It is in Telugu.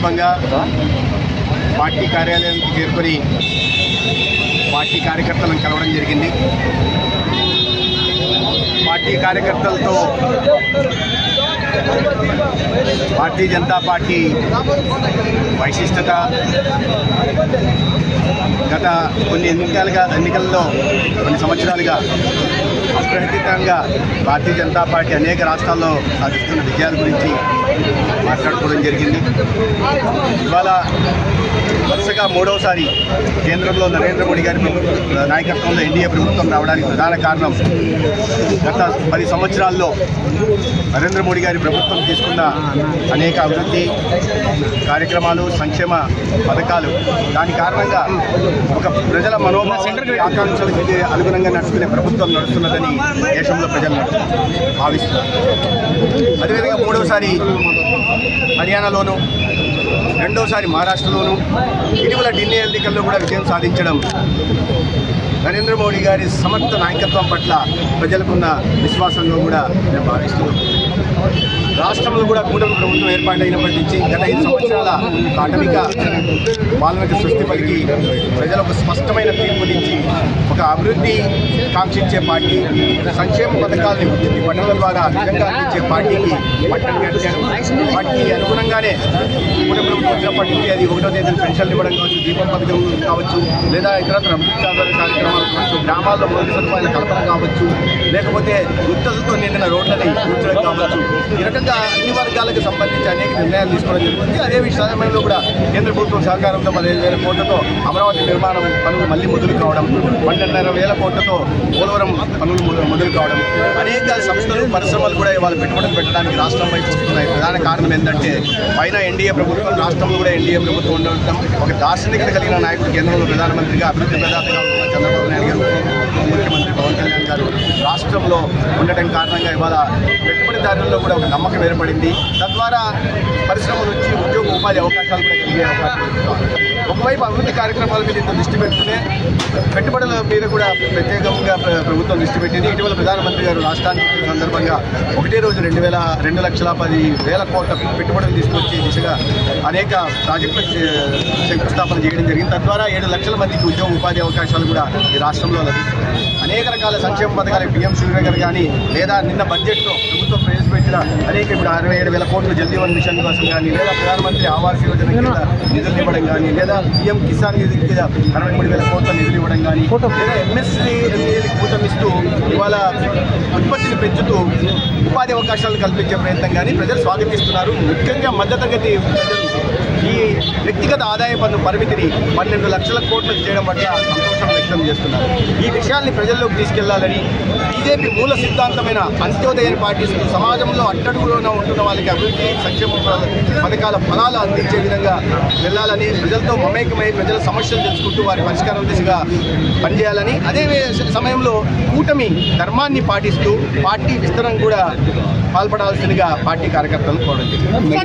సందర్భంగా పార్టీ కార్యాలయానికి చేరుకొని పార్టీ కార్యకర్తలను కలవడం జరిగింది. పార్టీ కార్యకర్తలతో భారతీయ జనతా పార్టీ వైశిష్టత గత కొన్ని ఎన్నికల్లో కొన్ని సంవత్సరాలుగా అప్రతితంగా భారతీయ జనతా పార్టీ అనేక రాష్ట్రాల్లో సాధిస్తున్న విజయాల గురించి మాట్లాడుకోవడం జరిగింది. ఇవాళ వరుసగా మూడవసారి కేంద్రంలో నరేంద్ర మోడీ గారి నాయకత్వంలో ఎన్డీఏ ప్రభుత్వం రావడానికి ప్రధాన కారణం గత 10 సంవత్సరాల్లో నరేంద్ర మోడీ గారి ప్రభుత్వం తీసుకున్న అనేక అభివృద్ధి కార్యక్రమాలు, సంక్షేమ పథకాలు. దాని కారణంగా ఒక ప్రజల మనోభావానికి ఆకాంక్షలకు అనుగుణంగా నడుచుకునే ప్రభుత్వం నడుస్తున్నదని దేశంలో ప్రజలు భావిస్తున్నారు. అదేవిధంగా మూడవసారి హర్యానాలోను, రెండోసారి మహారాష్ట్రలోను, ఇటీవల ఢిల్లీ ఎన్నికల్లో కూడా విజయం సాధించడం నరేంద్ర మోడీ గారి సమర్థ నాయకత్వం పట్ల ప్రజలకున్న విశ్వాసంలో కూడా నేను భావిస్తున్నాను. రాష్ట్రంలో కూడా కూటమి ప్రభుత్వం ఏర్పాటైనప్పటి నుంచి గత 5 సంవత్సరాల ఆటవిక పాలనకు సృష్టి పలికి ప్రజలకు స్పష్టమైన తీర్పునిచ్చి ఒక అభివృద్ధి కాంక్షించే పార్టీ, సంక్షేమ పథకాలని వృత్తి పట్టణాల ద్వారా నిజంగా అందించే పార్టీకి పట్టణ కట్టారు. వాటికి అనుగుణంగానే కూటమి ప్రభుత్వం వచ్చినప్పటి నుంచి అది 1వ తేదీన పెన్షన్లు ఇవ్వడం కావచ్చు, దీపం పథకం కావచ్చు, లేదా ఇతరత్ర అభివృద్ధి కార్యక్రమాలు కావచ్చు, గ్రామాల్లో మౌలిక సదుపాయాల కల్పన కావచ్చు, లేకపోతే గుర్తులతో నిండిన రోడ్లని కూర్చోడం కావచ్చు, ఈ రకంగా అన్ని వర్గాలకు సంబంధించి అనేక నిర్ణయాలు తీసుకోవడం జరుగుతుంది. అదే సమయంలో కూడా కేంద్ర ప్రభుత్వం సహకారంతో 15,000 కోట్లతో అమరావతి నిర్మాణం పనులు మళ్లీ మొదలు కావడం, 12,500 కోట్లతో పోలవరం పనులు మొదలు కావడం, అనేక సంస్థలు, పరిశ్రమలు కూడా ఇవాళ పెట్టుబడులు పెట్టడానికి రాష్ట్రం వైపు వస్తున్నాయి. ప్రధాన కారణం ఏంటంటే పైన ఎన్డీఏ ప్రభుత్వం, రాష్ట్రంలో కూడా ఎన్డీఏ ప్రభుత్వం ఉండడం, ఒక దార్శనికత కలిగిన నాయకుడు కేంద్రంలో ప్రధానమంత్రిగా, అభివృద్ధి ప్రదాతగా ఉన్న చంద్రబాబు నాయుడు గారు, ముఖ్యమంత్రి పవన్ కళ్యాణ్ గారు రాష్ట్రంలో ఉండటం కారణంగా ఇవాళ పెట్టుబడిదారుల్లో కూడా ఒక నమ్మకం ఏర్పడింది. తద్వారా పరిశ్రమలు వచ్చి ఉద్యోగ ఉపాధి అవకాశాలు కూడా కలిగే అవకాశం. ఒకవైపు అభివృద్ధి కార్యక్రమాల మీద ఇంత దృష్టి పెడుతూనే పెట్టుబడుల మీద కూడా ప్రత్యేకంగా ప్రభుత్వం దృష్టి పెట్టింది. ఇటీవల ప్రధానమంత్రి గారు రాష్ట్రానికి సందర్భంగా ఒకటే రోజు 2,10,000 కోట్ల పెట్టుబడులు తీసుకొచ్చే దిశగా అనేక ప్రాజెక్టులకు శంకుస్థాపన చేయడం జరిగింది. తద్వారా 7 లక్షల మందికి ఉద్యోగ ఉపాధి అవకాశాలు కూడా ఈ రాష్ట్రంలో లభిస్తున్నాయి. అనేక రకాల సంక్షేమ పథకాలు పీఎం సూర్యనగర్ కానీ, లేదా నిన్న బడ్జెట్లో ప్రభుత్వం ప్రవేశపెట్టిన అనేక ఇప్పుడు 67,000 కోట్లు జల్జీవన్ మిషన్ కోసం కానీ, లేదా ప్రధానమంత్రి ఆవాస్ యోజన కింద నిధులు ఇవ్వడం కానీ, లేదా పీఎం కిసాన్ నిధి కింద 63,000 కోట్ల నిధులు ఇవ్వడం కానీ, లేదా ఎంఎస్సీ కూటమిస్తూ ఇవాళ ఉత్పత్తిని పెంచుతూ ఉపాధి అవకాశాలు కల్పించే ప్రయత్నం కానీ ప్రజలు స్వాగతిస్తున్నారు. ముఖ్యంగా మధ్యతరగతి ప్రజలు ఈ వ్యక్తిగత ఆదాయ పన్ను పరిమితిని 12 లక్షల కోట్లకు చేయడం పట్ల సంతోషం వ్యక్తం చేస్తున్నారు. ఈ విషయాల్ని ప్రజల్లోకి తీసుకెళ్లాలని బీజేపీ మూల సిద్ధాంతమైన అంత్యోదయాన్ని పాటిస్తూ సమాజంలో అట్టడుగులోనే ఉంటున్న వాళ్ళకి అభివృద్ధి, సంక్షేమ పథకాల ఫలాలు అందించే విధంగా వెళ్లాలని, ప్రజలతో మమేకమై ప్రజల సమస్యలు తెలుసుకుంటూ వారి పరిష్కారం దిశగా పనిచేయాలని, అదే సమయంలో కూటమి ధర్మాన్ని పాటిస్తూ పార్టీ విస్తరణ కూడా పాల్పడాల్సిందిగా పార్టీ కార్యకర్తలను కోరడం జరిగింది.